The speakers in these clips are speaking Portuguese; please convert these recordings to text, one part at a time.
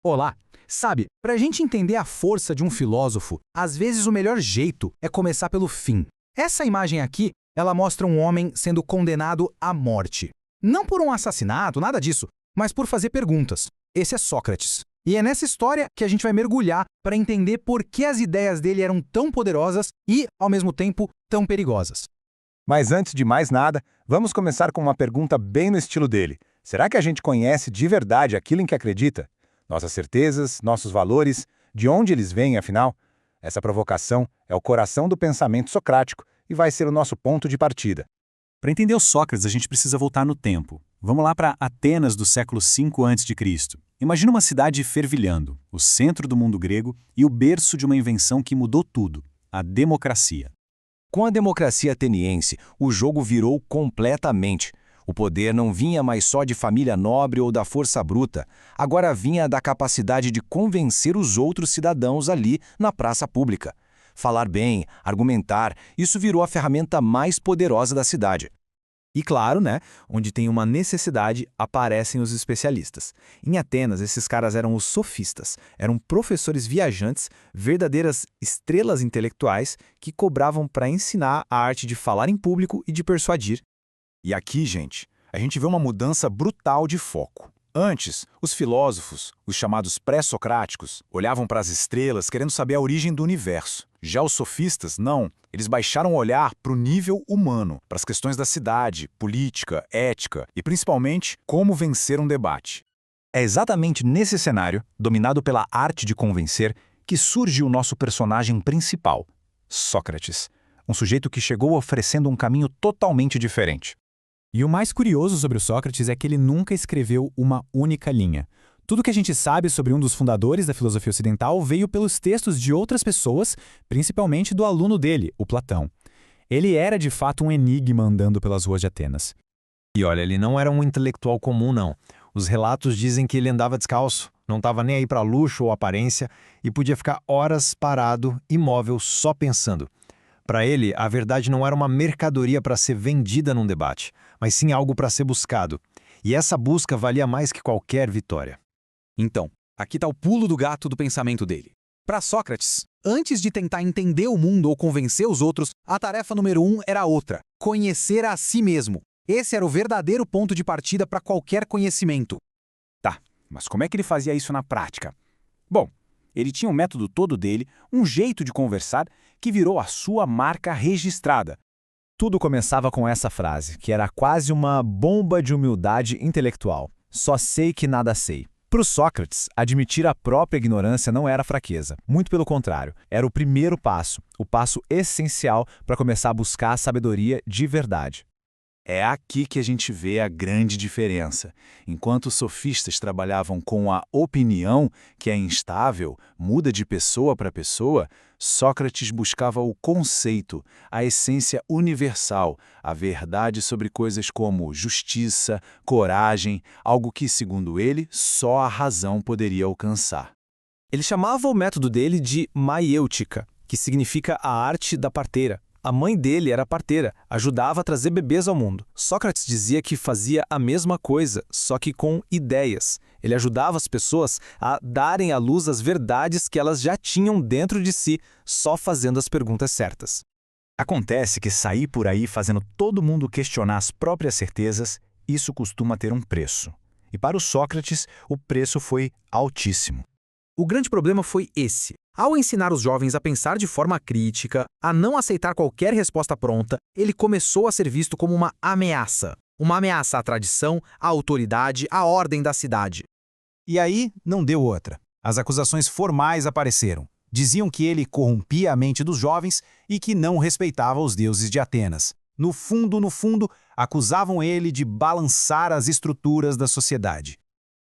Olá! Sabe, para a gente entender a força de um filósofo, às vezes o melhor jeito é começar pelo fim. Essa imagem aqui, ela mostra um homem sendo condenado à morte. Não por um assassinato, nada disso, mas por fazer perguntas. Esse é Sócrates. E é nessa história que a gente vai mergulhar para entender por que as ideias dele eram tão poderosas e, ao mesmo tempo, tão perigosas. Mas antes de mais nada, vamos começar com uma pergunta bem no estilo dele. Será que a gente conhece de verdade aquilo em que acredita? Nossas certezas, nossos valores, de onde eles vêm, afinal? Essa provocação é o coração do pensamento socrático e vai ser o nosso ponto de partida. Para entender o Sócrates, a gente precisa voltar no tempo. Vamos lá para Atenas do século V a.C. Imagina uma cidade fervilhando, o centro do mundo grego e o berço de uma invenção que mudou tudo, a democracia. Com a democracia ateniense, o jogo virou completamente. O poder não vinha mais só de família nobre ou da força bruta, agora vinha da capacidade de convencer os outros cidadãos ali na praça pública. Falar bem, argumentar, isso virou a ferramenta mais poderosa da cidade. E claro, onde tem uma necessidade, aparecem os especialistas. Em Atenas, esses caras eram os sofistas, eram professores viajantes, verdadeiras estrelas intelectuais que cobravam para ensinar a arte de falar em público e de persuadir. E aqui, gente, a gente vê uma mudança brutal de foco. Antes, os filósofos, os chamados pré-socráticos, olhavam para as estrelas querendo saber a origem do universo. Já os sofistas, não. Eles baixaram o olhar para o nível humano, para as questões da cidade, política, ética e, principalmente, como vencer um debate. É exatamente nesse cenário, dominado pela arte de convencer, que surge o nosso personagem principal, Sócrates, um sujeito que chegou oferecendo um caminho totalmente diferente. E o mais curioso sobre o Sócrates é que ele nunca escreveu uma única linha. Tudo que a gente sabe sobre um dos fundadores da filosofia ocidental veio pelos textos de outras pessoas, principalmente do aluno dele, o Platão. Ele era de fato um enigma andando pelas ruas de Atenas. E olha, ele não era um intelectual comum, não. Os relatos dizem que ele andava descalço, não estava nem aí para luxo ou aparência e podia ficar horas parado, imóvel, só pensando. Para ele, a verdade não era uma mercadoria para ser vendida num debate, mas sim algo para ser buscado. E essa busca valia mais que qualquer vitória. Então, aqui está o pulo do gato do pensamento dele. Para Sócrates, antes de tentar entender o mundo ou convencer os outros, a tarefa número 1 era outra: conhecer a si mesmo. Esse era o verdadeiro ponto de partida para qualquer conhecimento. Tá, mas como é que ele fazia isso na prática? Bom, ele tinha um método todo dele, um jeito de conversar, que virou a sua marca registrada. Tudo começava com essa frase, que era quase uma bomba de humildade intelectual. Só sei que nada sei. Para o Sócrates, admitir a própria ignorância não era fraqueza. Muito pelo contrário, era o primeiro passo, o passo essencial para começar a buscar a sabedoria de verdade. É aqui que a gente vê a grande diferença. Enquanto os sofistas trabalhavam com a opinião, que é instável, muda de pessoa para pessoa, Sócrates buscava o conceito, a essência universal, a verdade sobre coisas como justiça, coragem, algo que, segundo ele, só a razão poderia alcançar. Ele chamava o método dele de maiêutica, que significa a arte da parteira. A mãe dele era parteira, ajudava a trazer bebês ao mundo. Sócrates dizia que fazia a mesma coisa, só que com ideias. Ele ajudava as pessoas a darem à luz as verdades que elas já tinham dentro de si, só fazendo as perguntas certas. Acontece que sair por aí fazendo todo mundo questionar as próprias certezas, isso costuma ter um preço. E para o Sócrates, o preço foi altíssimo. O grande problema foi esse. Ao ensinar os jovens a pensar de forma crítica, a não aceitar qualquer resposta pronta, ele começou a ser visto como uma ameaça. Uma ameaça à tradição, à autoridade, à ordem da cidade. E aí, não deu outra. As acusações formais apareceram. Diziam que ele corrompia a mente dos jovens e que não respeitava os deuses de Atenas. No fundo, acusavam ele de balançar as estruturas da sociedade.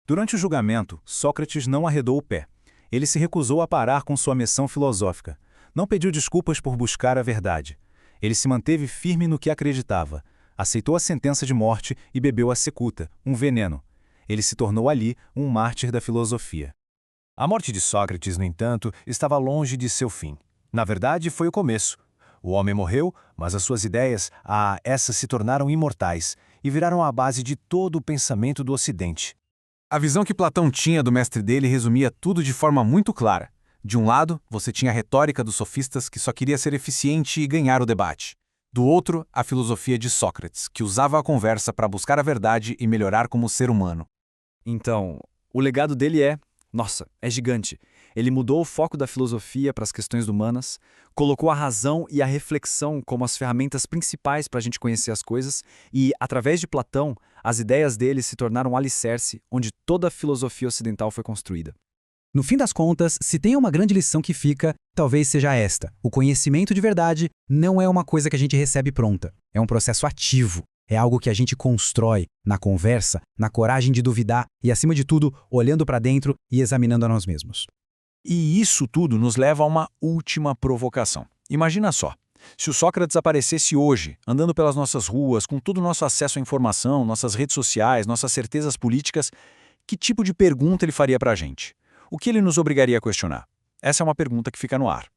Durante o julgamento, Sócrates não arredou o pé. Ele se recusou a parar com sua missão filosófica. Não pediu desculpas por buscar a verdade. Ele se manteve firme no que acreditava. Aceitou a sentença de morte e bebeu a cicuta, um veneno. Ele se tornou ali um mártir da filosofia. A morte de Sócrates, no entanto, estava longe de seu fim. Na verdade, foi o começo. O homem morreu, mas as suas ideias, essas se tornaram imortais e viraram a base de todo o pensamento do Ocidente. A visão que Platão tinha do mestre dele resumia tudo de forma muito clara. De um lado, você tinha a retórica dos sofistas, que só queria ser eficiente e ganhar o debate. Do outro, a filosofia de Sócrates, que usava a conversa para buscar a verdade e melhorar como ser humano. Então, o legado dele é gigante. Ele mudou o foco da filosofia para as questões humanas, colocou a razão e a reflexão como as ferramentas principais para a gente conhecer as coisas e, através de Platão, as ideias dele se tornaram um alicerce onde toda a filosofia ocidental foi construída. No fim das contas, se tem uma grande lição que fica, talvez seja esta. O conhecimento de verdade não é uma coisa que a gente recebe pronta. É um processo ativo. É algo que a gente constrói na conversa, na coragem de duvidar e, acima de tudo, olhando para dentro e examinando a nós mesmos. E isso tudo nos leva a uma última provocação. Imagina só, se o Sócrates aparecesse hoje, andando pelas nossas ruas, com todo o nosso acesso à informação, nossas redes sociais, nossas certezas políticas, que tipo de pergunta ele faria para a gente? O que ele nos obrigaria a questionar? Essa é uma pergunta que fica no ar.